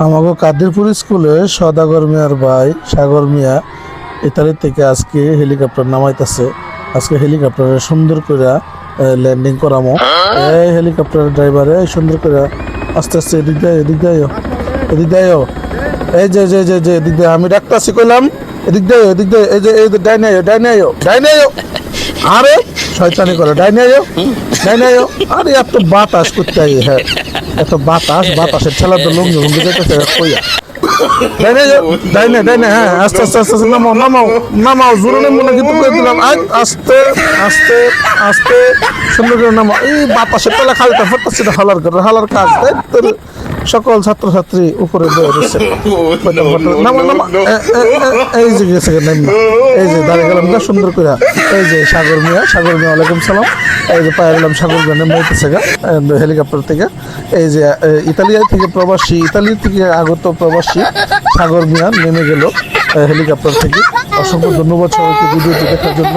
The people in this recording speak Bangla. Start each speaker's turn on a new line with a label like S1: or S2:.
S1: আমাগো কাদিরপুর স্কুলে সদাগর মিয়ার ভাই সাগর মিয়া ইতালি থেকে আজকে হেলিকপ্টার নামাইতেছে। আজকে হেলিকপ্টারে সুন্দর করে ল্যান্ডিং করামো। এই হেলিকপ্টারের ড্রাইভারে সুন্দর করে আস্তে আস্তে এদিক দেয় এদিক দেয় এদিক দেয় এই যে যে যে যে এদিক দেয় আমি ডাক্তারছি কইলাম এদিক দেয় এদিক দেয় এই যে ডাইনে ডাইনে ডাইনে আরে শয়তানি করে ডাইনে ডাইনে আরে এত বাতাস করতে হ্যাঁ এত বাতাসের ঠেলাতে লুঙ্গি লুঙ্গি যেতেছে কইয়া ডাইনে ডাইনে ডাইনে হ্যাঁ আস্তে আস্তে আস্তে আস্তে নামাও নামাও নামাও জোরে মনে কিন্তু করে দিলাম আস্তে আস্তে আস্তে সুন্দর করে নামাও এই বাতাসের তলা খালিটা ফটাচ্ছে হালার করে হালার কাজ তাই তোর সকল ছাত্রছাত্রী উপরে বয়ে রয়েছে এই যে গেছে এই যে দাঁড়িয়ে গেলাম না সুন্দর করে এই যে সাগর মিয়া ওয়ালাইকুম সালাম এই যে পায়ে গেলাম সাগর মিয়া নেমেছে গা হেলিকপ্টার থেকে এই যে ইতালি থেকে আগত প্রবাসী সাগর মিয়া নেমে গেল হেলিকপ্টার থেকে। অসংখ্য ধন্যবাদ সবাইকে ভিডিওটি দেখার জন্য।